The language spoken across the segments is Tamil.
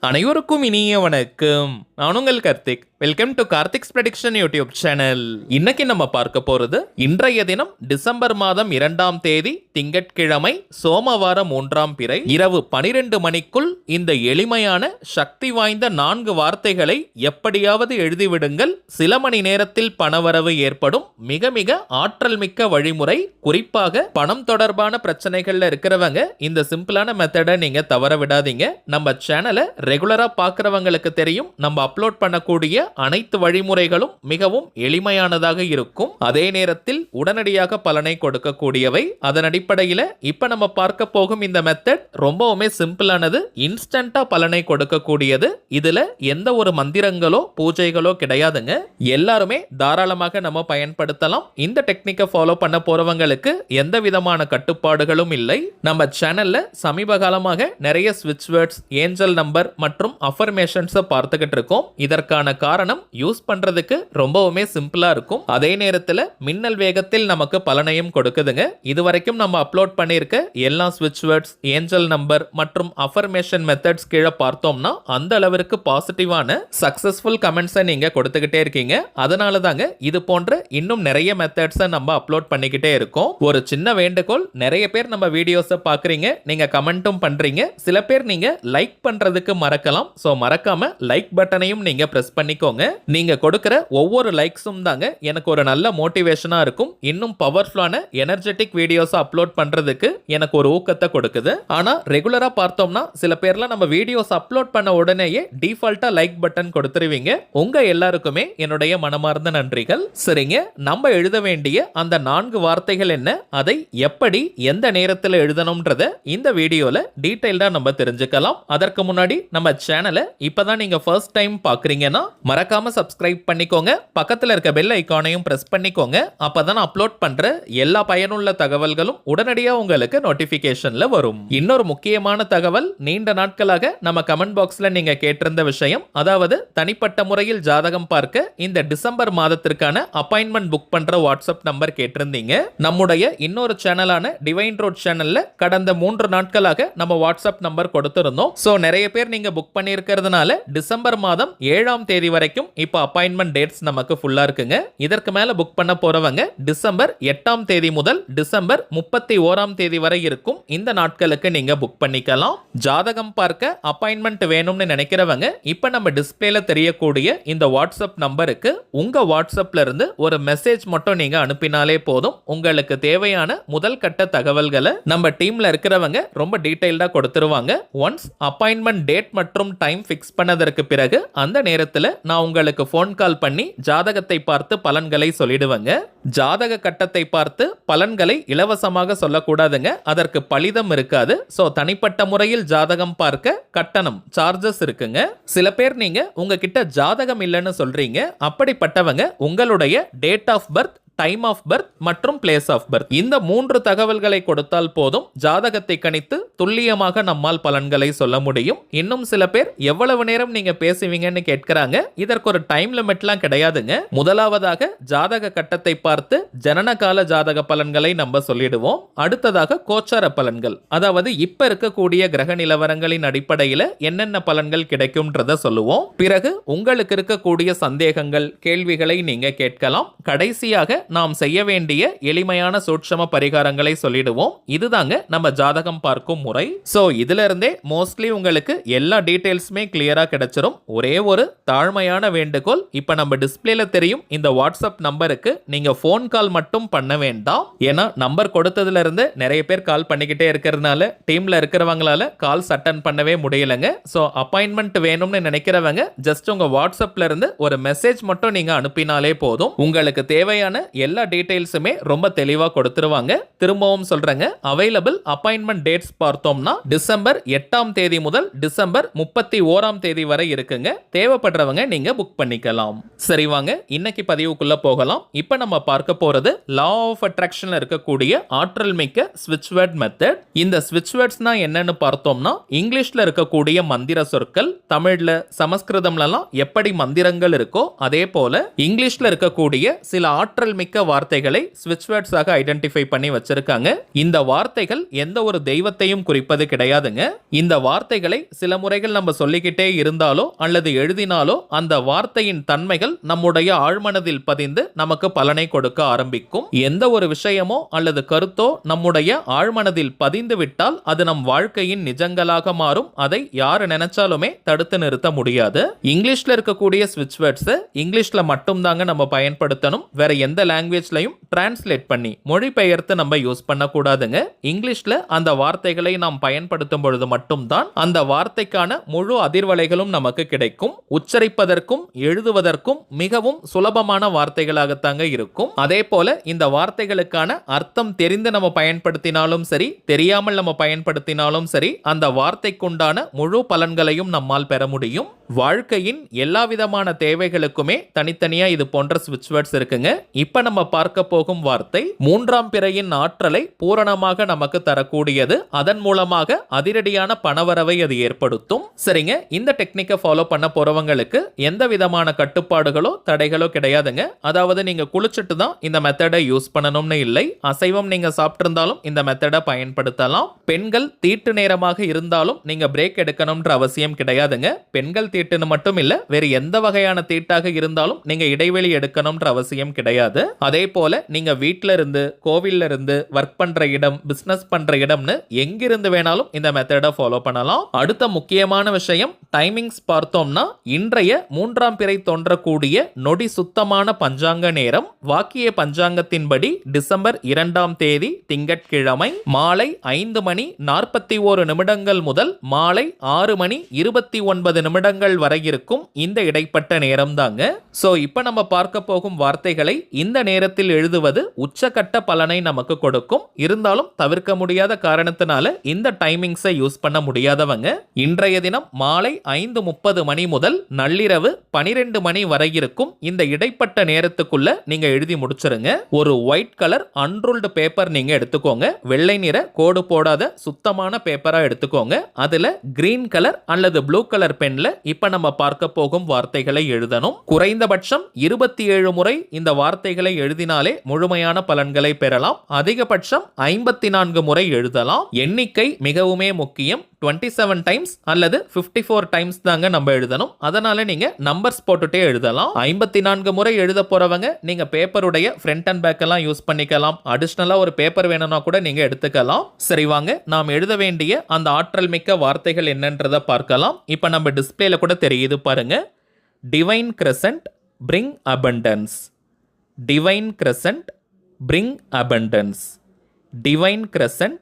அனைவருக்கும் இனிய வணக்கம். நான் உங்கள் Karthik. Welcome to Karthik's prediction YouTube channel. இன்னைக்கு நம்ம பார்க்க போறது இன்றைய தினம் டிசம்பர் மாதம் 2ஆம் தேதி திங்கட்கிழமை சோமவாரம் 3ஆம் பிறை இரவு 12 மணிக்குள் இந்த எளிமையான சக்தி வாய்ந்த 4 வார்த்தைகளை எப்படியாவது எழுதிவிடுங்கள். சில மணி நேரத்தில் பணவரவு ஏற்படும் மிக மிக ஆற்றல் மிக்க வழிமுறை. குறிப்பாக பணம் தொடர்பான பிரச்சனைகள்ல இருக்கிறவங்க இந்த சிம்பிளான மெத்தடை நீங்க தவற விடாதீங்க. நம்ம சேனலை ரெகுலரா பார்க்கறவங்களுக்கு தெரியும், நம்ம அப்லோட் பண்ணக்கூடிய அனைத்து வழிமுறைகளும் மிகவும் எளிமையானதாக இருக்கும். அதே நேரத்தில் உடனடியாக பலனை கொடுக்கக்கூடியவை. அதன் அடிப்படையில் இப்ப நம்ம பார்க்க போகும் இந்த மெத்தட் ரொம்பவுமே சிம்பிளானது, இன்ஸ்டன்டா பலனை கொடுக்கக்கூடியது. இதுல எந்த ஒரு மந்திரங்களோ பூஜைகளோ கிடையாதுங்க. எல்லாருமே தாராளமாக நம்ம பயன்படுத்தலாம். இந்த டெக்னிக்கை ஃபாலோ பண்ண போறவங்களுக்கு எந்த விதமான கட்டுப்பாடுகளும் இல்லை. நம்ம சேனல்ல சமீப காலமாக நிறைய ஸ்விட்ச் வேர்ட்ஸ், ஏஞ்சல் நம்பர் மற்றும் அஃபர்மேஷன்ஸை பார்த்துக்கிட்டு இருக்கோம். இதற்கான காரணம் யூஸ் பண்றதுக்கு ரொம்பவுமே சிம்பிளா இருக்கும். அதே நேரத்தில் மின்னல் வேகத்தில் நமக்கு பலனையும் கொடுக்குதுங்க. இதுவரைக்கும் நம்ம அப்லோட் பண்ணியிருக்க எல்லா ஸ்விட்ச் வேர்ட்ஸ், ஏஞ்சல் நம்பர் மற்றும் அஃபர்மேஷன் மெத்தட்ஸ் கீழே பார்த்தோம்னா அந்த அளவிற்கு பாசிட்டிவான சக்சஸ்ஃபுல் கமெண்ட்ஸை நீங்க கொடுத்துக்கிட்டே இருக்கீங்க. அதனால தாங்க இது போன்ற இன்னும் நிறைய மெத்தட்ஸை நம்ம அப்லோட் பண்ணிக்கிட்டே இருக்கோம். ஒரு சின்ன வேண்டுகோள், நிறைய பேர் நம்ம வீடியோஸை பார்க்குறீங்க, நீங்க கமெண்ட்டும் பண்றீங்க. சில பேர் நீங்க லைக் பண்றதுக்கு மறக்கலாம். ஸோ மறக்காம லைக் பட்டனையும் நீங்க பிரஸ் பண்ணிக்கோங்க. நீங்க கொடுக்கிற ஒவ்வொரு லைக்ஸும் தாங்க எனக்கு ஒரு நல்ல மோட்டிவேஷனா இருக்கும். இன்னும் பவர்ஃபுல்லான எனர்ஜெட்டிக் வீடியோஸ் அப்லோட் பண்றதுக்கு எனக்கு ஒரு ஊக்கத்தை கொடுக்குது. ஆனா ரெகுலரா பார்த்தோம்னா சில பேர்லாம் நம்ம வீடியோஸ் அப்லோட் பண்ண உடனேயே டிஃபால்ட்டா லைக் பட்டன் கொடுத்துருவீங்க. உங்க எல்லாருக்குமே என்னுடைய மனமார்ந்த நன்றிகள். சரிங்க, நம்ம எழுத வேண்டிய அந்த 4 வார்த்தைகள் என்ன, அதை எப்படி எந்த நேரத்தில் எழுதணும்ன்றத இந்த வீடியோல டீடைல்டா நம்ம தெரிஞ்சுக்கலாம். அதற்கு முன்னாடி நம்ம சேனலை இப்பதான் நீங்க ஃபர்ஸ்ட் டைம் பார்க்குறீங்கன்னா மறக்காம சப்ஸ்கிரைப் பண்ணிக்கோங்க. பக்கத்தில் இருக்க பெல் ஐகானையும் பிரஸ் பண்ணிக்கோங்க. அப்பதான் அப்லோட் பண்ற எல்லா பயனுள்ள தகவல்களும் உடனடியாக உங்களுக்கு நோட்டிபிகேஷன்ல வரும். இன்னொரு முக்கியமான தகவல், நீண்ட நாட்களாக நம்ம கமெண்ட் பாக்ஸ்ல நீங்க கேட்டிருந்த விஷயம், அதாவது தனிப்பட்ட முறையில் ஜாதகம் பார்க்க இந்த டிசம்பர் மாதத்திற்கான அப்பாயின்மெண்ட் புக் பண்ற வாட்ஸ்அப் நம்பர் கேட்டிருந்தீங்க. நம்முடைய இன்னொரு சேனலான டிவைன் ரோட் சேனல்ல கடந்த 3 நாட்களாக நம்ம வாட்ஸ்அப் நம்பர் கொடுத்திருந்தோம். சோ நிறைய பேர் நீங்க புக் பண்ணியிருக்கிறதுனால டிசம்பர் மாதம் 7ஆம் தேதி வரைக்கும் இப்போ அப்பாயின்மெண்ட் டேட்ஸ் நமக்கு ஃபுல்லா இருக்குங்க. இதற்கு மேல புக் பண்ண போறவங்க டிசம்பர் 8ஆம் தேதி முதல் டிசம்பர் 31ஆம் தேதி வரை இருக்கும் இந்த நாட்களுக்கு நீங்க புக் பண்ணிக்கலாம். ஜாதகம் பார்க்க அப்பாயின்மெண்ட் வேணும்னு நினைக்கிறவங்க இப்ப நம்ம டிஸ்பிளேல தெரியக்கூடிய இந்த வாட்ஸ்அப் நம்பருக்கு உங்க வாட்ஸ்அப்ல இருந்து ஒரு மெசேஜ் மட்டும் நீங்க அனுப்பினாலே போதும். உங்களுக்கு தேவையான முதல் கட்ட தகவல்களை நம்ம டீம்ல இருக்கிறவங்க ரொம்ப டீடைல்டா கொடுத்துருவாங்க. ஒன்ஸ் அப்பாயின்மெண்ட் டேட் மற்றும் டைம் ஃபிக்ஸ் பண்ணதற்கு பிறகு அந்த நேரத்தில் நான் உங்களுக்கு ஃபோன் கால் பண்ணி ஜாதகத்தை பார்த்து பலன்களை சொல்லிடுவேங்க. ஜாதக கட்டத்தை பார்த்து பலன்களை இலவசமாக சொல்லக்கூடாதுங்க, அதற்கு பலிதம் இருக்காது. ஸோ தனிப்பட்ட முறையில் ஜாதகம் பார்க்க கட்டணம், சார்ஜஸ் இருக்குங்க. சில பேர் நீங்க உங்ககிட்ட ஜாதகம் இல்லைன்னு சொல்றீங்க. அப்படிப்பட்டவங்க உங்களுடைய date of birth, time of birth மற்றும் பிளேஸ் ஆஃப் பர்த் இந்த 3 தகவல்களை கொடுத்தால் போதும், ஜாதகத்தை கணித்து துல்லியமாக நம்மால் பலன்களை சொல்ல முடியும். இன்னும் சில பேர் எவ்வளவு நேரம் நீங்க பேசுவீங்கன்னு கேட்கிறாங்க. இதற்கு ஒரு டைம் லிமிட்லாம் கிடையாதுங்க. முதலாவதாக ஜாதக கட்டத்தை பார்த்து ஜனனகால ஜாதக பலன்களை நம்ம சொல்லிடுவோம். அடுத்ததாக கோச்சார பலன்கள், அதாவது இப்ப இருக்கக்கூடிய கிரக நிலவரங்களின் அடிப்படையில் என்னென்ன பலன்கள் கிடைக்கும்ன்றத சொல்லுவோம். பிறகு உங்களுக்கு இருக்கக்கூடிய சந்தேகங்கள், கேள்விகளை நீங்க கேட்கலாம். கடைசியாக நாம் செய்ய வேண்டிய எளிமையான சூட்சம பரிகாரங்களை சொல்லிடுவோம். இதுதாங்க நம்ம ஜாதகம் பார்க்கும் முறை. சோ இதுல இருந்தே மோஸ்ட்லி உங்களுக்கு எல்லா டீடைல்ஸுமே கிளியரா கிடைச்சிரும். ஒரே ஒரு தாழ்மையான வேண்டுகோள், இப்ப நம்ம டிஸ்பிளேல தெரியும் இந்த வாட்ஸ்அப் நம்பருக்கு நீங்க போன் கால் மட்டும் பண்ண வேண்டாம். ஏன்னா நம்பர் கொடுத்ததுல இருந்து நிறைய பேர் கால் பண்ணிக்கிட்டே இருக்கிறதுனால டீம்ல இருக்கிறவங்களால கால்ஸ் அட்டன் பண்ணவே முடியலங்க. சோ அப்பாயின்மெண்ட் வேணும்னு நினைக்கிறவங்க ஜஸ்ட் உங்க வாட்ஸ்அப்ல இருந்து ஒரு மெசேஜ் மட்டும் நீங்க அனுப்பினாலே போதும். உங்களுக்கு தேவையான எல்லா டீடைல்ஸுமே ரொம்ப தெளிவா கொடுத்துருவாங்க. திரும்பவும் சொல்றேங்க, அவைலபிள் அப்பாயின்மெண்ட் டேட்ஸ் பார்த்தோம்னா டிசம்பர் 8ஆம் தேதி முதல் டிசம்பர் 31ஆம் தேதி வரை இருக்குங்க. தேவைப்படுறவங்க நீங்க புக் பண்ணிக்கலாம். சரி வாங்க இன்னைக்கு பதிவுக்குள்ள போகலாம். இப்ப நம்ம பார்க்க போறது லா ஆஃப் அட்ராக்ஷன்ல இருக்கக்கூடிய ஆற்றல் மிக்க ஸ்விட்ச் வேர்ட் மெத்தட். இந்த ஸ்விட்ச் வேர்ட்ஸ்னா என்னன்னு பார்த்தோம்னா இங்கிலீஷ்ல இருக்கக்கூடிய மந்திர சொற்கள் தமிழ்ல, சமஸ்கிருதம்லாம் எப்படி மந்திரங்கள் இருக்கோ அதே போல இங்கிலீஷ்ல இருக்கக்கூடிய சில ஆற்றல் மிக்க மிக்க வார்த்தைகளை ஸ்விட்ச் வேர்ட்ஸாக ஐடென்டிஃபை பண்ணி வச்சிருக்காங்க. இந்த வார்த்தைகள் எந்த ஒரு தெய்வத்தையும் குறிப்பது கிடையாதுங்க. இந்த வார்த்தைகளை சில முறைகள் நம்ம சொல்லிக்கிட்டே இருந்தாலோ அல்லது எழுதினாலோ அந்த வார்த்தையின் தன்மைகள் நம்முடைய ஆழ்மனதில் பதிந்து நமக்கு பலனை கொடுக்க ஆரம்பிக்கும். எந்த ஒரு விஷயமோ அல்லது கருத்தோ நம்முடைய ஆழ்மனதில் பதிந்து விட்டால் அது நம் வாழ்க்கையின் நிஜங்களாக மாறும். அதை யாரு நினைச்சாலுமே தடுத்து நிறுத்த முடியாது. இங்கிலீஷ்ல இருக்கக்கூடிய ஸ்விட்ச் வேர்ட்ஸ் இங்கிலீஷ்ல மட்டும் தாங்க நம்ம பயன்படுத்தணும். வேற எந்த லாங்குவேஜ்லயும் டிரான்ஸ்லேட் பண்ணி மொழிபெயர்த்து நம்ம யூஸ் பண்ணக்கூடாதுங்க. இங்கிலீஷ்ல அந்த வார்த்தைகளை நாம் பயன்படுத்தும் பொழுது மட்டும்தான் அந்த வார்த்தைக்கான முழு அதிர்வலைகளும் நமக்கு கிடைக்கும். உச்சரிப்பதற்கும் எழுதுவதற்கும் மிகவும் சுலபமான வார்த்தைகளாகத்தாங்க இருக்கும். அதே போல இந்த வார்த்தைகளுக்கான அர்த்தம் தெரிந்து நம்ம பயன்படுத்தினாலும் சரி, தெரியாமல் நம்ம பயன்படுத்தினாலும் சரி, அந்த வார்த்தைக்குண்டான முழு பலன்களையும் நம்மால் பெற முடியும். வாழ்க்கையின் எல்லா விதமான தேவைகளுக்குமே தனித்தனியா இது போன்ற ஸ்விட்ச் வேர்ட்ஸ் இருக்குங்க. இப்ப நம்ம பார்க்க போகும் வார்த்தை மூன்றாம் பிறையின் ஆற்றலை பூரணமாக நமக்கு தரக்கூடியது. அதன் மூலமாக அதிரடியான பணவரவை அது ஏற்படுத்தும். சரிங்க, இந்த டெக்னிக்கை ஃபாலோ பண்ண போறவங்களுக்கு எந்த விதமான கட்டுப்பாடுகளோ தடைகளோ கிடையாதுங்க. அதாவது நீங்க குளிச்சுட்டு தான் இந்த மெத்தடை யூஸ் பண்ணணும்னு இல்லை. அசைவம் நீங்க சாப்பிட்டிருந்தாலும் இந்த மெத்தடை பயன்படுத்தலாம். பெண்கள் தீட்டு நேரமாக இருந்தாலும் நீங்க பிரேக் எடுக்கணும்ன்ற அவசியம் கிடையாதுங்க. பெண்கள் தீட்டுன்னு மட்டும் இல்ல, வேறு எந்த வகையான தீட்டாக இருந்தாலும் நீங்க இடைவெளி எடுக்கணும்ன்ற அவசியம் கிடையாது. அதே போல நீங்க வீட்ல இருந்து, கோவில்ல இருந்து, ஒர்க் பண்ற இடம், பிசினஸ் பண்ற இடம்னு எங்கிருந்து வேணாலும் இந்த மெத்தடை ஃபாலோ பண்ணலாம். அடுத்த முக்கியமான விஷயம் டைமிங்ஸ் பார்த்தோம்னா, இன்றைய மூன்றாம் பிறை தோன்றக்கூடிய நொடி சுத்தமான பஞ்சாங்க நேரம் வாக்கிய பஞ்சாங்கத்தின்படி டிசம்பர் 2ஆம் தேதி திங்கட்கிழமை மாலை 5:41 முதல் மாலை 6:29 வரை இருக்கும் இந்த இடைப்பட்ட நேரம் தாங்க. சோ இப்ப நம்ம பார்க்க போகும் வார்த்தைகளை இந்த நேரத்தில் எழுதுவது உச்சகட்ட பலனை நமக்கு கொடுக்கும். இருந்தாலும் தவிர்க்க முடியாத காரணத்தினால இந்த டைமிங்ஸை யூஸ் பண்ண முடியாதவங்க இன்றைய தினம் மாலை 5:30 முதல் நள்ளிரவு 12 மணி வரை இருக்கும் இந்த இடைப்பட்ட நேரத்துக்குள்ள நீங்க எழுதி முடிச்சிருங்க. ஒரு ஒயிட் கலர் அன்ரூல்டு பேப்பர் நீங்க எடுத்துக்கோங்க. வெள்ளை நிற கோடு போடாத சுத்தமான பேப்பரா எடுத்துக்கோங்க. அதுல கிரீன் கலர் அல்லது ப்ளூ கலர் பென்ல இப்ப நம்ம பார்க்க போகும் வார்த்தைகளை எழுதணும். குறைந்தபட்சம் 27 முறை இந்த வார்த்தைகளை எழுதினாலே முழுமையான பலன்களை பெறலாம். அதிகபட்சம் 54 முறை எழுதலாம். எண்ணிக்கை மிகவுமே முக்கியம். 27 டைம்ஸ் அல்லது 54 டைம்ஸ் தாங்க நம்ம எழுதணும். அதனால நீங்க நம்பர்ஸ் போட்டுட்டே எழுதலாம். 54 முறை எழுத போறவங்க நீங்க பேப்பருடைய ஃப்ரண்ட் அண்ட் பேக் எல்லாம் யூஸ் பண்ணிக்கலாம். அடிஷனலா ஒரு பேப்பர் வேணும்னா கூட நீங்க எடுத்துக்கலாம். சரி வாங்க, நாம் எழுத வேண்டிய அந்த ஆற்றல் மிக்க வார்த்தைகள் என்னன்றதை பார்க்கலாம். இப்ப நம்ம டிஸ்பிளேல கூட தெரியுது பாருங்க. Divine crescent bring abundance. Divine crescent bring abundance. Divine crescent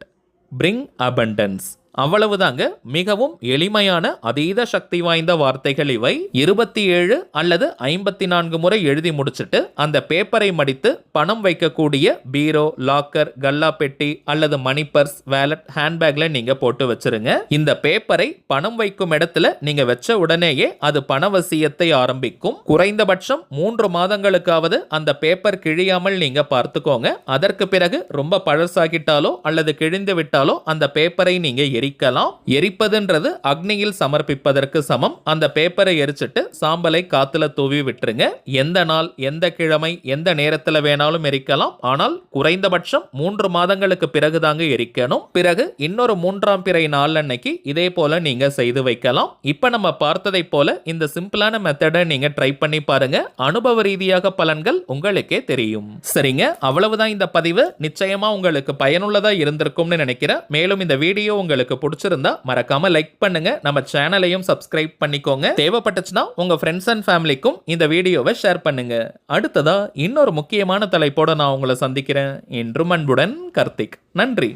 bring abundance. அவ்வளவுதாங்க. மிகவும் எளிமையான அதீத சக்தி வாய்ந்த வார்த்தைகள் இவை. 27 அல்லது 54 முறை எழுதி முடிச்சுட்டு அந்த பேப்பரை மடித்து பணம் வைக்கக்கூடிய பீரோ, லாக்கர், கல்லா பெட்டி அல்லது மணி பர்ஸ், வேலட், ஹேண்ட்பேக்ல நீங்க போட்டு வச்சிருங்க. இந்த பேப்பரை பணம் வைக்கும் இடத்துல நீங்க வச்ச உடனேயே அது பணவசியத்தை ஆரம்பிக்கும். குறைந்தபட்சம் 3 மாதங்களுக்காவது அந்த பேப்பர் கிழியாமல் நீங்க பார்த்துக்கோங்க. அதற்கு பிறகு ரொம்ப பழசாகிட்டாலோ அல்லது கிழிந்து விட்டாலோ அந்த பேப்பரை நீங்க எரிக்கலாம். எரிப்பதுன்றது அக்னியில் சமர்ப்பிப்பதற்கு சமம். அந்த பேப்பரை எரிச்சிட்டு சாம்பலை காத்துல தூவி விட்டுருங்க. எந்த நாள், எந்த கிழமை, எந்த நேரத்துல வேணாலும் எரிக்கலாம். ஆனால் குறைந்தபட்சம் 3 மாதங்களுக்கு பிறகுதாங்க எரிக்கணும். பிறகு இன்னொரு 3ஆம் பிறை நாள் அன்னைக்கு இதே போல நீங்க செய்து வைக்கலாம். இப்ப நம்ம பார்த்ததை போல இந்த சிம்பிளான மெத்தடை நீங்க ட்ரை பண்ணி பாருங்க. அனுபவ ரீதியாக பலன்கள் உங்களுக்கே தெரியும். சரிங்க, அவ்வளவுதான் இந்த பதிவு. நிச்சயமா உங்களுக்கு பயனுள்ளதா இருந்திருக்கும்னு நினைக்கிறேன். மேலும் இந்த வீடியோ உங்களுக்கு பிடிச்சிருந்தா மறக்காம லைக் பண்ணுங்க. நம்ம சேனலையும் சப்ஸ்கிரைப் பண்ணிக்கோங்க. தேவைப்பட்டுச்சுன்னா உங்க ஃப்ரெண்ட்ஸ் அண்ட் ஃபேமிலிக்கும் இந்த வீடியோவை ஷேர் பண்ணுங்க. அடுத்ததா இன்னொரு முக்கியமான தலைப்போட நான் உங்களை சந்திக்கிறேன். என்றும் அன்புடன் கார்த்திக். நன்றி.